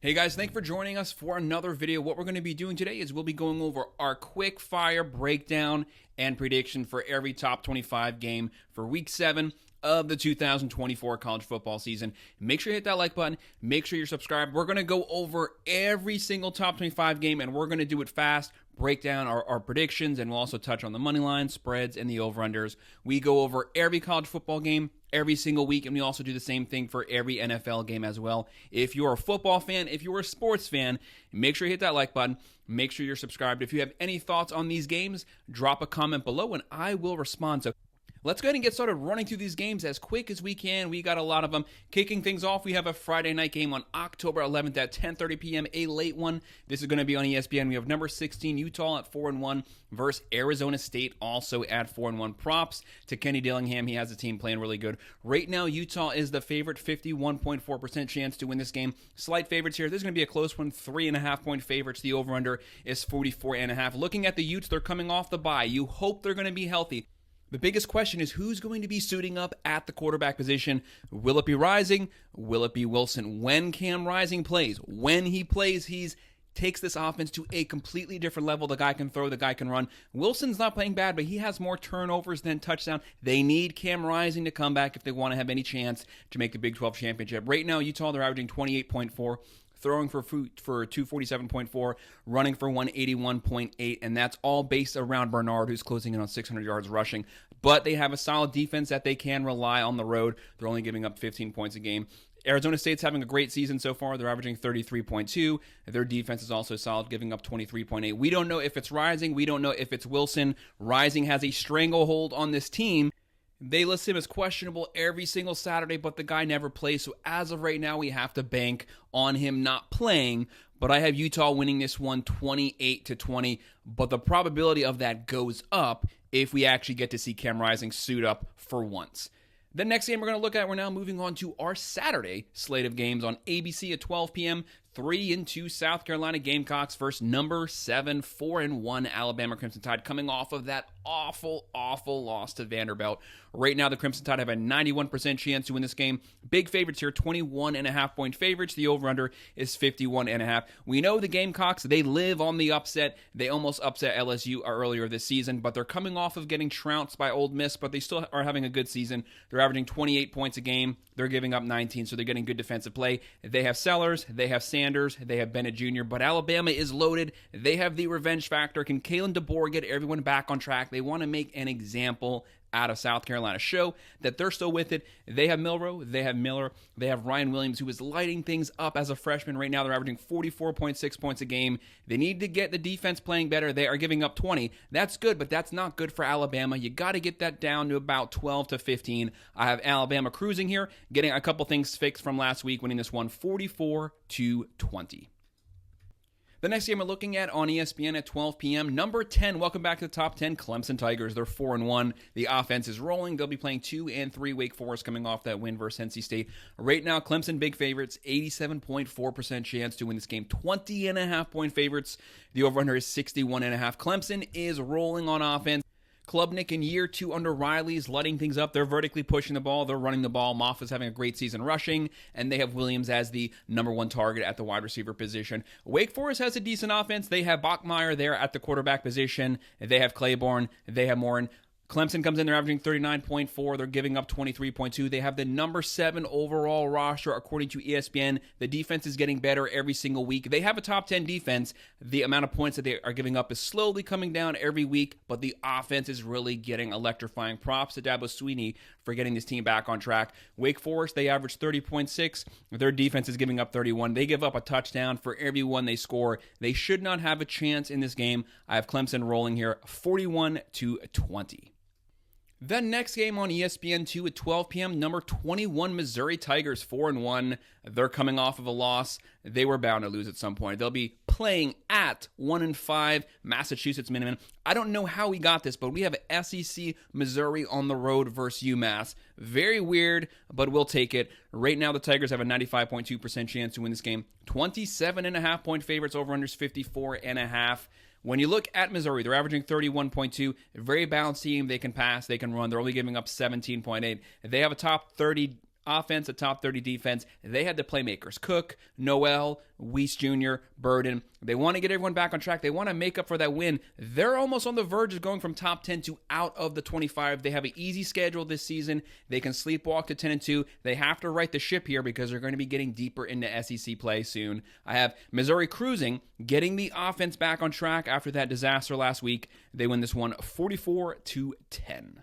Hey guys, thanks for joining us for another video. What we're going to be doing today is we'll be going over our quick fire breakdown and prediction for every top 25 game for week 7 of the 2024 college football season. Make sure you hit that like button. Make sure you're subscribed. We're going to go over every single top 25 game, and we're going to do it fast, break down our predictions, and we'll also touch on the money line, spreads, and the over-unders. We go over every college football game every single week, and we also do the same thing for every NFL game as well. If you're a football fan, if you're a sports fan, make sure you hit that like button. Make sure you're subscribed. If you have any thoughts on these games, drop a comment below, and I will respond. So let's go ahead and get started running through these games as quick as we can. We got a lot of them. Kicking things off, we have a Friday night game on October 11th at 10:30 p.m., a late one. This is going to be on ESPN. We have number 16, Utah at 4-1 versus Arizona State, also at 4-1. Props to Kenny Dillingham. He has the team playing really good. Right now, Utah is the favorite, 51.4% chance to win this game. Slight favorites here. This is going to be a close one, 3.5-point favorites. The over-under is 44.5. Looking at the Utes, they're coming off the bye. You hope they're going to be healthy. The biggest question is who's going to be suiting up at the quarterback position. Will it be Rising? Will it be Wilson? When Cam Rising plays, when he plays, takes this offense to a completely different level. The guy can throw, the guy can run. Wilson's not playing bad, but he has more turnovers than touchdown. They need Cam Rising to come back if they want to have any chance to make the Big 12 championship. Right now, Utah, they're averaging 28.4. Throwing for 247.4, running for 181.8, and that's all based around Bernard, who's closing in on 600 yards rushing. But they have a solid defense that they can rely on the road. They're only giving up 15 points a game. Arizona State's having a great season so far. They're averaging 33.2. Their defense is also solid, giving up 23.8. We don't know if it's Rising. We don't know if it's Wilson. Rising has a stranglehold on this team. They list him as questionable every single Saturday, but the guy never plays. So as of right now, we have to bank on him not playing. But I have Utah winning this one 28-20. But the probability of that goes up if we actually get to see Cam Rising suit up for once. The next game we're going to look at, we're now moving on to our Saturday slate of games on ABC at 12 p.m. 3-2 South Carolina Gamecocks versus number 7, 4-1 Alabama Crimson Tide, coming off of that awful loss to Vanderbilt. Right now, the Crimson Tide have a 91% chance to win this game. Big favorites here, 21.5-point favorites. The over-under is 51.5. We know the Gamecocks, they live on the upset. They almost upset LSU earlier this season, but they're coming off of getting trounced by Ole Miss, but they still are having a good season. They're averaging 28 points a game. They're giving up 19, so they're getting good defensive play. They have Sellers, they have Sanders, they have Bennett Jr., but Alabama is loaded. They have the revenge factor. Can Kalen DeBoer get everyone back on track? They want to make an example out of South Carolina. Show that they're still with it. They have Milroe, they have Miller, they have Ryan Williams, who is lighting things up as a freshman. Right now, they're averaging 44.6 points a game. They need to get the defense playing better. They are giving up 20. That's good, but that's not good for Alabama. You got to get that down to about 12 to 15. I have Alabama cruising here, getting a couple things fixed from last week, winning this one 44-20. The next game we're looking at on ESPN at 12 p.m., number 10, welcome back to the top 10, Clemson Tigers. They're 4-1. The offense is rolling. They'll be playing 2-3 Wake Forest coming off that win versus NC State. Right now, Clemson big favorites, 87.4% chance to win this game, 20.5-point favorites. The over-under is 61.5. Clemson is rolling on offense. Klubnik in year 2 under Riley is lighting things up. They're vertically pushing the ball. They're running the ball. Moffitt's having a great season rushing, and they have Williams as the number 1 target at the wide receiver position. Wake Forest has a decent offense. They have Bachmeier there at the quarterback position. They have Claiborne. They have Morin. Clemson comes in, they're averaging 39.4. They're giving up 23.2. They have the number 7 overall roster, according to ESPN. The defense is getting better every single week. They have a top 10 defense. The amount of points that they are giving up is slowly coming down every week, but the offense is really getting electrifying. Props to Dabo Swinney for getting this team back on track. Wake Forest, they average 30.6. Their defense is giving up 31. They give up a touchdown for every one they score. They should not have a chance in this game. I have Clemson rolling here 41-20. The next game on ESPN2 at 12 p.m., number 21 Missouri Tigers, 4-1. They're coming off of a loss. They were bound to lose at some point. They'll be playing at 1-5 Massachusetts Minutemen. I don't know how we got this, but we have SEC Missouri on the road versus UMass. Very weird, but we'll take it. Right now, the Tigers have a 95.2% chance to win this game. 27.5-point favorites, over-unders 54.5. When you look at Missouri, they're averaging 31.2. Very balanced team. They can pass. They can run. They're only giving up 17.8. They have a top 30 offense, a top 30 defense. They had the playmakers, Cook, Noel, Weiss Jr., Burden. They want to get everyone back on track. They want to make up for that win. They're almost on the verge of going from top 10 to out of the 25. They have an easy schedule this season. They can sleepwalk to 10-2. They have to right the ship here because they're going to be getting deeper into SEC play soon. I have Missouri cruising, getting the offense back on track after that disaster last week. They win this one 44-10.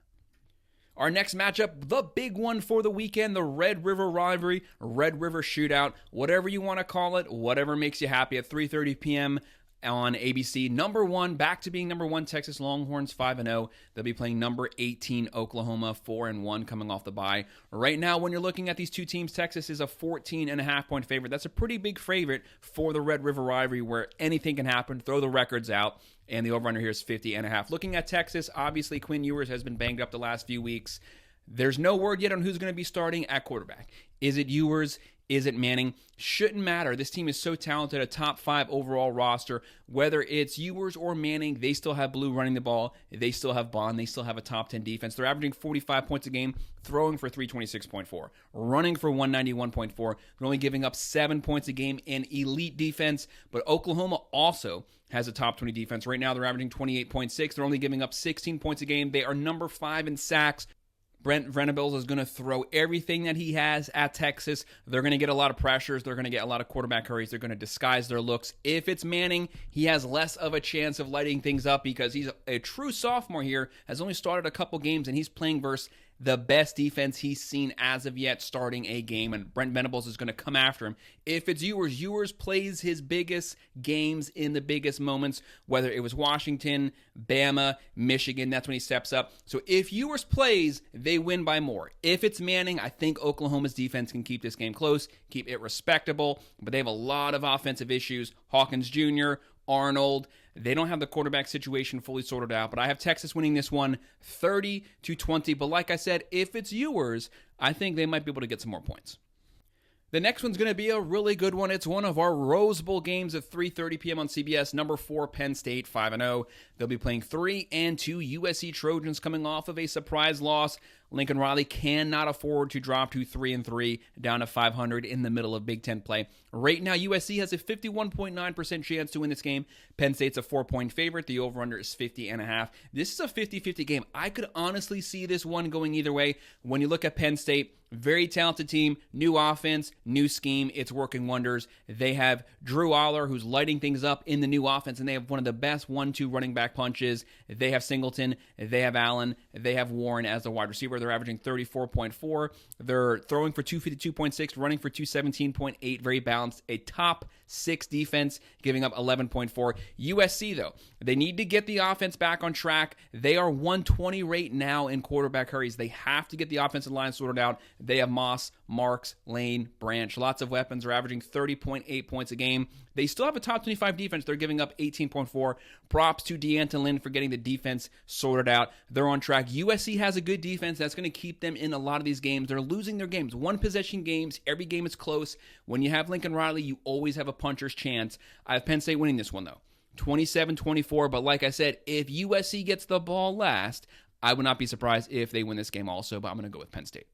Our next matchup, the big one for the weekend, the Red River rivalry, Red River shootout, whatever you want to call it, whatever makes you happy, at 3:30 p.m. on ABC. Number 1, back to being number 1, Texas Longhorns 5-0. They'll be playing number 18, Oklahoma 4-1, coming off the bye. Right now, when you're looking at these two teams, Texas is a 14.5-point favorite. That's a pretty big favorite for the Red River rivalry where anything can happen. Throw the records out. And the over-under here is 50.5. Looking at Texas, obviously Quinn Ewers has been banged up the last few weeks. There's no word yet on who's going to be starting at quarterback. Is it Ewers? Is it Manning? Shouldn't matter. This team is so talented, a top 5 overall roster. Whether it's Ewers or Manning, they still have Blue running the ball. They still have Bond. They still have a top 10 defense. They're averaging 45 points a game, throwing for 326.4, running for 191.4. They're only giving up 7 points a game in elite defense. But Oklahoma also has a top 20 defense. Right now, they're averaging 28.6. They're only giving up 16 points a game. They are number 5 in sacks. Brent Venables is going to throw everything that he has at Texas. They're going to get a lot of pressures. They're going to get a lot of quarterback hurries. They're going to disguise their looks. If it's Manning, he has less of a chance of lighting things up because he's a true sophomore here, has only started a couple games, and he's playing versus the best defense he's seen as of yet starting a game, and Brent Venables is going to come after him. If it's Ewers, Ewers plays his biggest games in the biggest moments, whether it was Washington, Bama, Michigan, that's when he steps up. So if Ewers plays, they win by more. If it's Manning, I think Oklahoma's defense can keep this game close, keep it respectable, but they have a lot of offensive issues. Hawkins Jr., Arnold, they don't have the quarterback situation fully sorted out, but I have Texas winning this one 30-20. But like I said, if it's Ewers, I think they might be able to get some more points. The next one's going to be a really good one. It's one of our Rose Bowl games at 3:30 p.m. on CBS. Number 4, Penn State 5-0. They'll be playing 3-2 USC Trojans coming off of a surprise loss. Lincoln Riley cannot afford to drop to 3-3 down to 500 in the middle of Big Ten play. Right now, USC has a 51.9% chance to win this game. Penn State's a 4-point favorite. The over-under is 50.5. This is a 50-50 game. I could honestly see this one going either way. When you look at Penn State, very talented team, new offense, new scheme. It's working wonders. They have Drew Aller, who's lighting things up in the new offense, and they have one of the best 1-2 running back punches. They have Singleton. They have Allen. They have Warren as the wide receiver. They're averaging 34.4. They're throwing for 252.6, running for 217.8. Very balanced. A top 6 defense, giving up 11.4. USC, though, they need to get the offense back on track. They are 120 right now in quarterback hurries. They have to get the offensive line sorted out. They have Moss, Marks, Lane, Branch. Lots of weapons. They're averaging 30.8 points a game. They still have a top 25 defense. They're giving up 18.4. Props to DeAnton Lynn for getting the defense sorted out. They're on track. USC has a good defense. That's going to keep them in a lot of these games. They're losing their games. One-possession games. Every game is close. When you have Lincoln Riley, you always have a puncher's chance. I have Penn State winning this one, though. 27-24. But like I said, if USC gets the ball last, I would not be surprised if they win this game also. But I'm going to go with Penn State.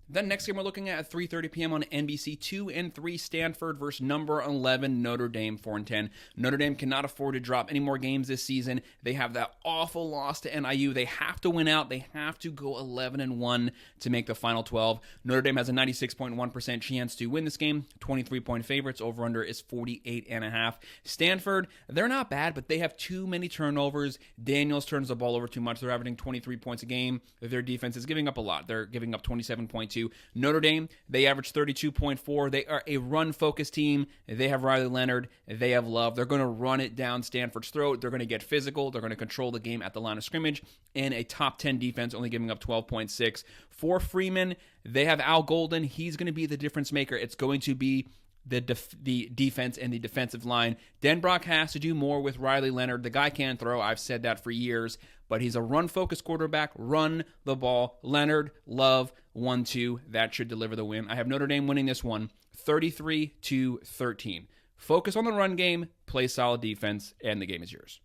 Then next game we're looking at 3:30 p.m. on NBC, 2-3 Stanford versus number 11 Notre Dame, 4-10. Notre Dame cannot afford to drop any more games this season. They have that awful loss to NIU. They have to win out. They have to go 11-1 to make the final 12. Notre Dame has a 96.1% chance to win this game. 23-point favorites. Over-under is 48.5. Stanford, they're not bad, but they have too many turnovers. Daniels turns the ball over too much. They're averaging 23 points a game. Their defense is giving up a lot. They're giving up 27.2. Notre Dame, they average 32.4. They are a run-focused team. They have Riley Leonard. They have Love. They're going to run it down Stanford's throat. They're going to get physical. They're going to control the game at the line of scrimmage. And a top 10 defense, only giving up 12.6. For Freeman, they have Al Golden. He's going to be the difference maker. It's going to be the defense and the defensive line. Denbrock has to do more with Riley Leonard. The guy can throw. I've said that for years. But he's a run-focused quarterback. Run the ball. Leonard, Love, 1-2. That should deliver the win. I have Notre Dame winning this one 33-13. Focus on the run game, play solid defense, and the game is yours.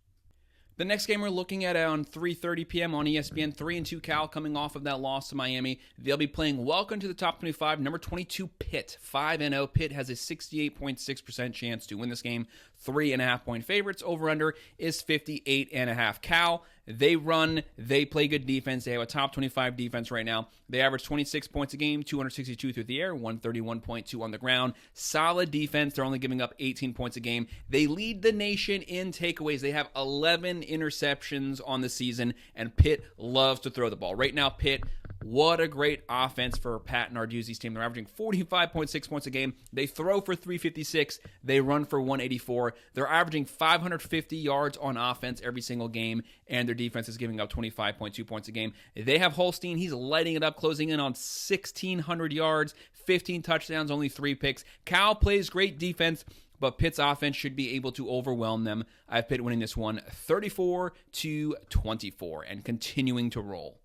The next game we're looking at on 3:30 p.m. on ESPN, 3-2 Cal coming off of that loss to Miami. They'll be playing welcome to the top 25, number 22 Pitt, 5-0. Pitt has a 68.6% chance to win this game. 3.5-point favorites. Over/under is 58.5. Cal, they run, they play good defense. They have a top 25 defense right now. They average 26 points a game, 262 through the air, 131.2 on the ground. Solid defense. They're only giving up 18 points a game. They lead the nation in takeaways. They have 11 interceptions on the season, and Pitt loves to throw the ball. Right now, Pitt, what a great offense for Pat Narduzzi's team. They're averaging 45.6 points a game. They throw for 356. They run for 184. They're averaging 550 yards on offense every single game, and their defense is giving up 25.2 points a game. They have Holstein. He's lighting it up, closing in on 1,600 yards, 15 touchdowns, only 3 picks. Cal plays great defense, but Pitt's offense should be able to overwhelm them. I have Pitt winning this one 34-24 and continuing to roll.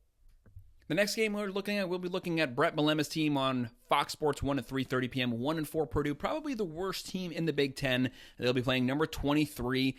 The next game we'll be looking at Brett Bielema's team on Fox Sports 1 at 3:30 p.m. 1-4 Purdue, probably the worst team in the Big Ten. They'll be playing number 23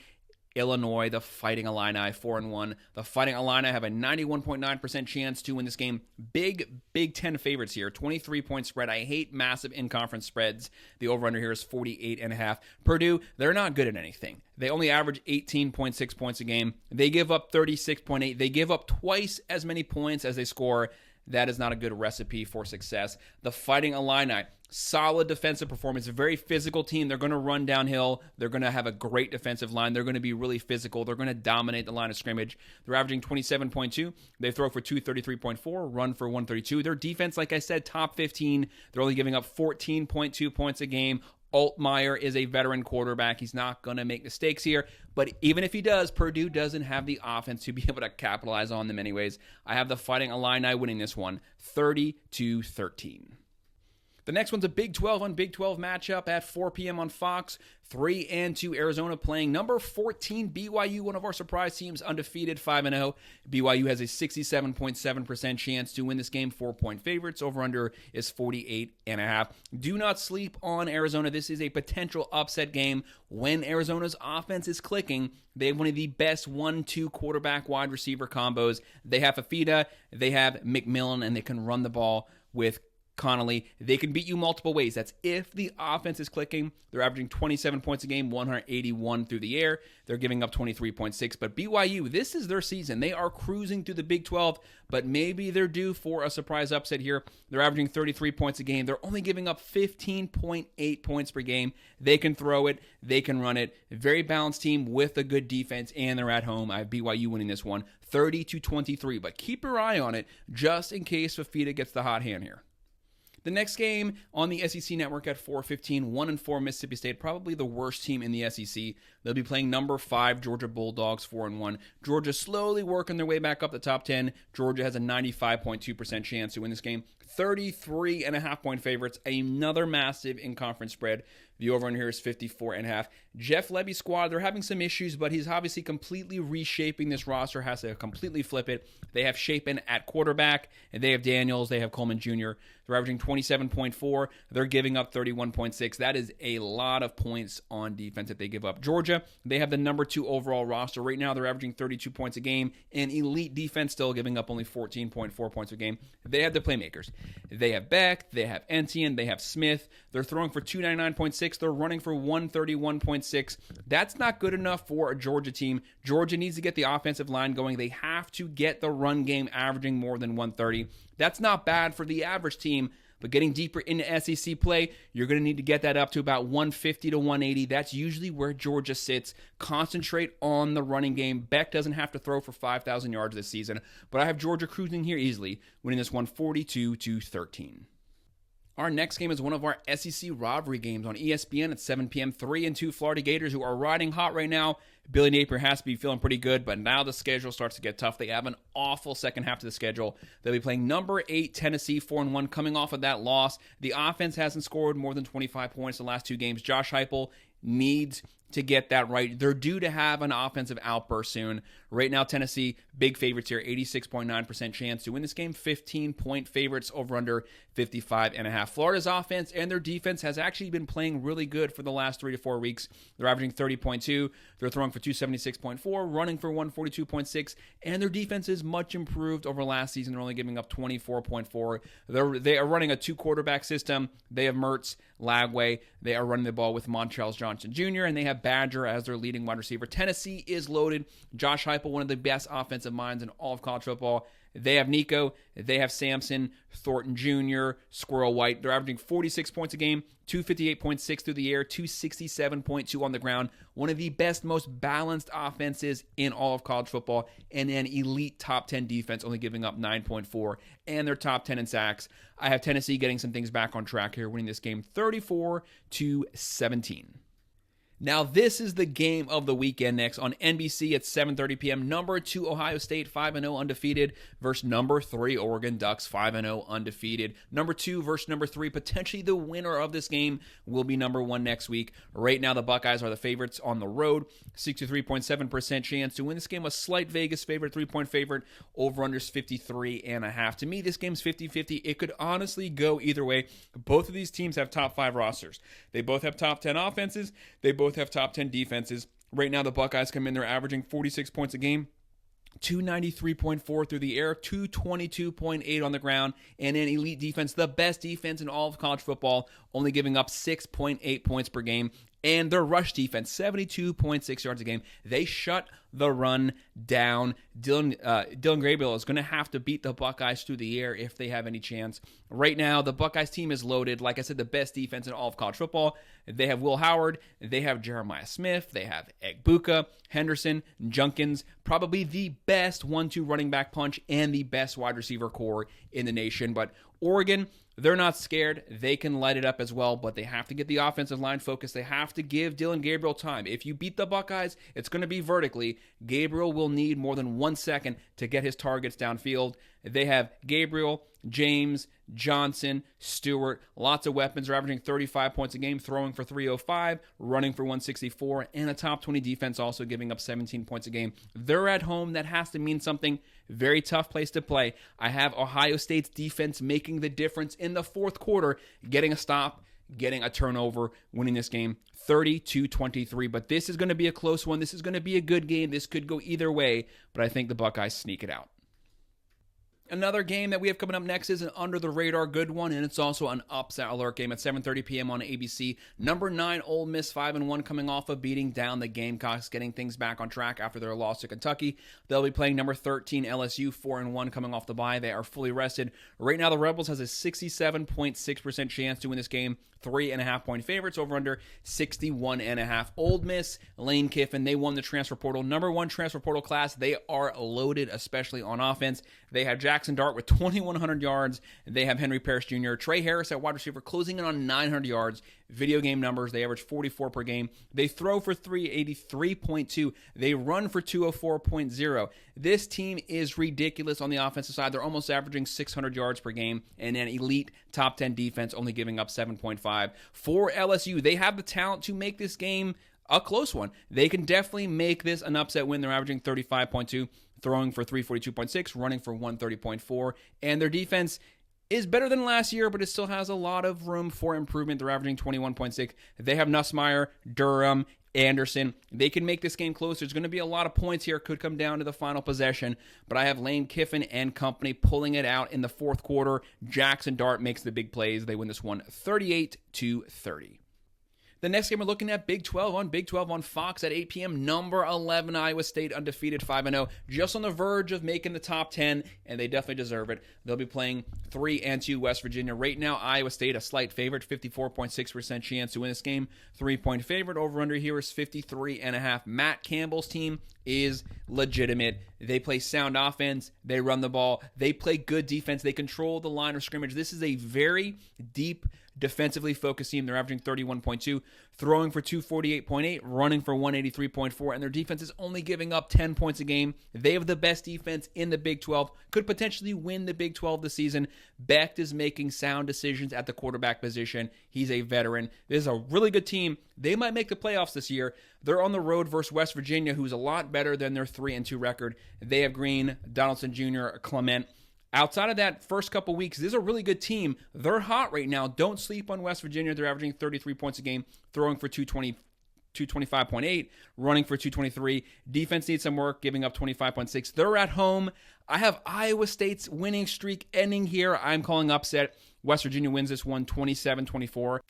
Illinois, the Fighting Illini, 4-1. The Fighting Illini have a 91.9% chance to win this game. Big Big Ten favorites here, 23-point spread. I hate massive in-conference spreads. The over-under here is 48.5. Purdue, they're not good at anything. They only average 18.6 points a game. They give up 36.8. They give up twice as many points as they score. That is not a good recipe for success. The Fighting Illini, solid defensive performance, a very physical team. They're going to run downhill. They're going to have a great defensive line. They're going to be really physical. They're going to dominate the line of scrimmage. They're averaging 27.2. They throw for 233.4, run for 132. Their defense, like I said, top 15. They're only giving up 14.2 points a game. Altmaier is a veteran quarterback. He's not going to make mistakes here. But even if he does, Purdue doesn't have the offense to be able to capitalize on them anyways. I have the Fighting Illini winning this one 30-13. The next one's a Big 12 on Big 12 matchup at 4 p.m. on Fox. 3-2 Arizona playing number 14 BYU, one of our surprise teams, undefeated 5-0. BYU has a 67.7% chance to win this game. 4-point favorites. Over/under is 48.5. Do not sleep on Arizona. This is a potential upset game. When Arizona's offense is clicking, they have one of the best 1-2 quarterback wide receiver combos. They have Fafita, they have McMillan, and they can run the ball with Connolly. They can beat you multiple ways. That's if the offense is clicking. They're averaging 27 points a game, 181 through the air. They're giving up 23.6. But BYU, this is their season. They are cruising through the Big 12, but maybe they're due for a surprise upset here. They're averaging 33 points a game. They're only giving up 15.8 points per game. They can throw it. They can run it. Very balanced team with a good defense, and they're at home. I have BYU winning this one 30-23. But keep your eye on it just in case Fafita gets the hot hand here. The next game on the SEC Network at 4:15, 1-4 Mississippi State, probably the worst team in the SEC. They'll be playing number 5 Georgia Bulldogs, 4-1. Georgia slowly working their way back up the top 10. Georgia has a 95.2% chance to win this game. 33.5-point favorites, another massive in-conference spread. The over-under here is 54.5. Jeff Levy's squad, they're having some issues, but he's obviously completely reshaping this roster, has to completely flip it. They have Shapen at quarterback, and they have Daniels, they have Coleman Jr. They're averaging 27.4. They're giving up 31.6. That is a lot of points on defense that they give up. Georgia, they have the number 2 overall roster. Right now, they're averaging 32 points a game, and elite defense still giving up only 14.4 points a game. They have the playmakers. They have Beck, they have Etienne, they have Smith. They're throwing for 299.6. They're running for 131.6. That's not good enough for a Georgia team. Georgia needs to get the offensive line going. They have to get the run game averaging more than 130. That's not bad for the average team, but getting deeper into SEC play, you're going to need to get that up to about 150 to 180. That's usually where Georgia sits. Concentrate on the running game. Beck doesn't have to throw for 5,000 yards this season, but I have Georgia cruising here easily, winning this one 42-13. Our next game is one of our SEC rivalry games on ESPN at 7 p.m. 3-2 Florida Gators, who are riding hot right now. Billy Napier has to be feeling pretty good, but now the schedule starts to get tough. They have an awful second half to the schedule. They'll be playing number 8 Tennessee, 4-1, coming off of that loss. The offense hasn't scored more than 25 points the last 2 games. Josh Heupel needs to get that right. They're due to have an offensive outburst soon. Right now, Tennessee, big favorites here, 86.9% chance to win this game, 15-point favorites over under 55.5. Florida's offense and their defense has actually been playing really good for the last 3 to 4 weeks. They're averaging 30.2. They're throwing for 276.4, running for 142.6, and their defense is much improved over last season. They're only giving up 24.4. They are running a 2-quarterback system. They have Mertz, Lagway. They are running the ball with Montrell Johnson Jr., and they have Badger as their leading wide receiver. Tennessee is loaded. Josh Heupel, one of the best offensive minds in all of college football. They have Nico. They have Sampson, Thornton Jr., Squirrel White. They're averaging 46 points a game, 258.6 through the air, 267.2 on the ground. One of the best, most balanced offenses in all of college football, and an elite top 10 defense, only giving up 9.4, and they're top 10 in sacks. I have Tennessee getting some things back on track here, winning this game 34-17. Now, this is the game of the weekend next on NBC at 7:30 p.m. Number 2, Ohio State, 5-0 undefeated, versus number 3, Oregon Ducks, 5-0 undefeated. Number 2 versus number 3. Potentially the winner of this game will be number 1 next week. Right now, the Buckeyes are the favorites on the road. 63.7% chance to win this game. A slight Vegas favorite, 3-point favorite. Over-unders 53.5. To me, this game's 50-50. It could honestly go either way. Both of these teams have top 5 rosters. They both have top 10 offenses. They both have top 10 defenses. Right now, the Buckeyes come in, they're averaging 46 points a game, 293.4 through the air, 222.8 on the ground, and an elite defense, the best defense in all of college football, only giving up 6.8 points per game. And their rush defense, 72.6 yards a game. They shut the run down. Dylan Gabriel is going to have to beat the Buckeyes through the air if they have any chance. Right now, the Buckeyes team is loaded. Like I said, the best defense in all of college football. They have Will Howard. They have Jeremiah Smith. They have Egbuka, Henderson, Junkins. Probably the best 1-2 running back punch and the best wide receiver core in the nation. But Oregon, they're not scared. They can light it up as well, but they have to get the offensive line focused. They have to give Dylan Gabriel time. If you beat the Buckeyes, it's going to be vertically. Gabriel will need more than 1 second to get his targets downfield. They have Gabriel, James, Johnson, Stewart, lots of weapons. They're averaging 35 points a game, throwing for 305, running for 164, and a top 20 defense also giving up 17 points a game. They're at home. That has to mean something. Very tough place to play. I have Ohio State's defense making the difference in the fourth quarter, getting a stop, getting a turnover, winning this game 30-23. But this is going to be a close one. This is going to be a good game. This could go either way, but I think the Buckeyes sneak it out. Another game that we have coming up next is an under-the-radar good one, and it's also an upset alert game at 7:30 p.m. on ABC. Number 9, Ole Miss, 5-1, coming off of beating down the Gamecocks, getting things back on track after their loss to Kentucky. They'll be playing number 13, LSU, 4-1, coming off the bye. They are fully rested. Right now, the Rebels has a 67.6% chance to win this game. 3.5-point favorites, over under 61.5. Ole Miss, Lane Kiffin, they won the transfer portal. Number 1 transfer portal class. They are loaded, especially on offense. They have Jackson Dart with 2,100 yards. They have Henry Parrish Jr. Trey Harris at wide receiver, closing in on 900 yards. Video game numbers, they average 44 per game. They throw for 383.2. They run for 204.0. This team is ridiculous on the offensive side. They're almost averaging 600 yards per game, and an elite top 10 defense, only giving up 7.5. For LSU, they have the talent to make this game a close one. They can definitely make this an upset win. They're averaging 35.2, throwing for 342.6, running for 130.4, and their defense is better than last year, but it still has a lot of room for improvement. They're averaging 21.6. They have Nussmeier, Durham, Anderson. They can make this game close. There's going to be a lot of points here. Could come down to the final possession, but I have Lane Kiffin and company pulling it out in the fourth quarter. Jackson Dart makes the big plays. They win this one 38-30. The next game we're looking at, Big 12 on Fox at 8 p.m. Number 11, Iowa State, undefeated 5-0. Just on the verge of making the top 10, and they definitely deserve it. They'll be playing 3-2 West Virginia. Right now, Iowa State, a slight favorite, 54.6% chance to win this game. 3-point favorite. Over-under here is 53.5. Matt Campbell's team is legitimate. They play sound offense. They run the ball. They play good defense. They control the line of scrimmage. This is a very deep, defensively focused team. They're averaging 31.2, throwing for 248.8, running for 183.4, and their defense is only giving up 10 points a game. They have the best defense in the Big 12, could potentially win the Big 12 this season. Becht is making sound decisions at the quarterback position. He's a veteran. This is a really good team. They might make the playoffs this year. They're on the road versus West Virginia, who's a lot better than their 3-2 record. They have Green, Donaldson Jr., Clement. Outside of that first couple weeks, this is a really good team. They're hot right now. Don't sleep on West Virginia. They're averaging 33 points a game, throwing for 225.8, running for 223. Defense needs some work, giving up 25.6. They're at home. I have Iowa State's winning streak ending here. I'm calling upset. West Virginia wins this one 27-24.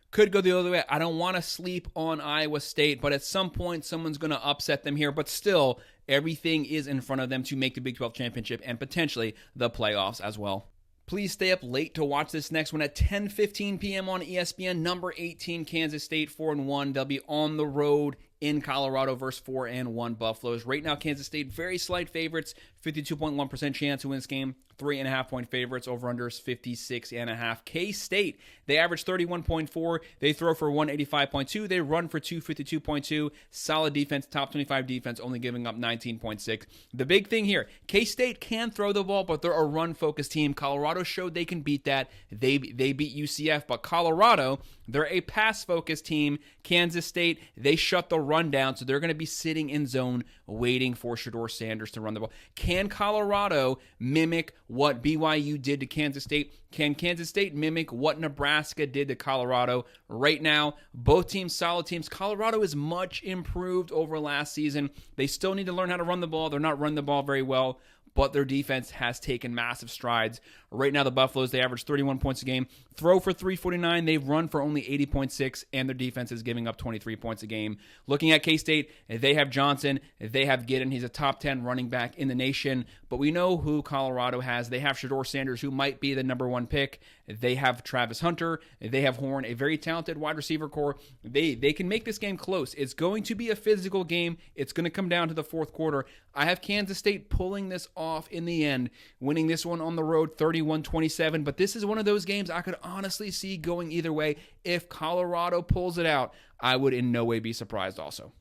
Could go the other way. I don't want to sleep on Iowa State, but at some point, someone's going to upset them here. But still, everything is in front of them to make the Big 12 championship and potentially the playoffs as well. Please stay up late to watch this next one at 10:15 p.m. on ESPN. Number 18, Kansas State, 4-1. They'll be on the road in Colorado versus 4-1 Buffaloes. Right now, Kansas State, very slight favorites, 52.1% chance to win this game. 3.5-point favorites, over-under is 56.5. K-State, they average 31.4. They throw for 185.2. They run for 252.2. Solid defense, top 25 defense, only giving up 19.6. The big thing here, K-State can throw the ball, but they're a run-focused team. Colorado showed they can beat that. They beat UCF, but Colorado, they're a pass-focused team. Kansas State, they shut the run down, so they're going to be sitting in zone waiting for Shedeur Sanders to run the ball. Can Colorado mimic what BYU did to Kansas State? Can Kansas State mimic what Nebraska did to Colorado? Right now, both teams solid teams. Colorado is much improved over last season. They still need to learn how to run the ball. They're not running the ball very well, but their defense has taken massive strides. Right now, the Buffaloes, they average 31 points a game, throw for 349. They run for only 80.6, and their defense is giving up 23 points a game. Looking at K-State, they have Johnson, they have Giddens. He's a top 10 running back in the nation, but we know who Colorado has. They have Shedeur Sanders, who might be the number one pick. They have Travis Hunter. They have Horn, a very talented wide receiver core. They can make this game close. It's going to be a physical game. It's going to come down to the fourth quarter. I have Kansas State pulling this off in the end, winning this one on the road 31-27, but this is one of those games I could honestly see going either way. If Colorado pulls it out, I would in no way be surprised also.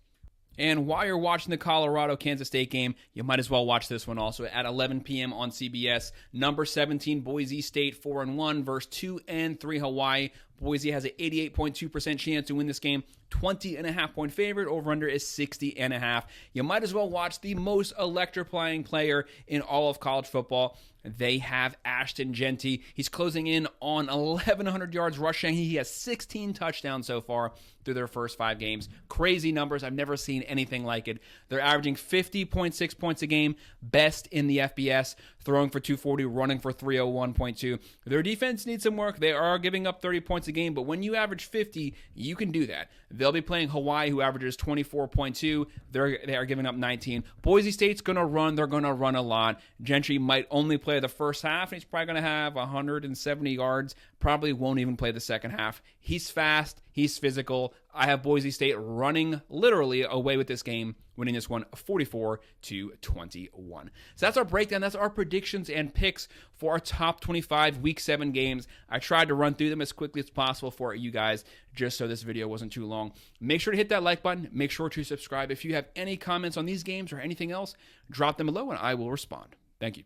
And while you're watching the Colorado-Kansas State game, you might as well watch this one also at 11 p.m. on CBS. Number 17, Boise State, 4-1 versus 2-3 Hawaii. Boise has an 88.2% chance to win this game. 20.5-point favorite. Over-under is 60.5. You might as well watch the most electrifying player in all of college football. They have Ashton Jeanty. He's closing in on 1,100 yards rushing. He has 16 touchdowns so far through their first 5 games. Crazy numbers. I've never seen anything like it. They're averaging 50.6 points a game, best in the FBS, throwing for 240, running for 301.2. Their defense needs some work. They are giving up 30 points a game, but when you average 50, you can do that. They'll be playing Hawaii, who averages 24.2. They are giving up 19. Boise State's going to run. They're going to run a lot. Gentry might only play the first half, and he's probably going to have 170 yards. Probably won't even play the second half. He's fast. He's physical. I have Boise State running literally away with this game, winning this one 44-21. So that's our breakdown. That's our predictions and picks for our top 25 Week 7 games. I tried to run through them as quickly as possible for you guys, just so this video wasn't too long. Make sure to hit that like button. Make sure to subscribe. If you have any comments on these games or anything else, drop them below and I will respond. Thank you.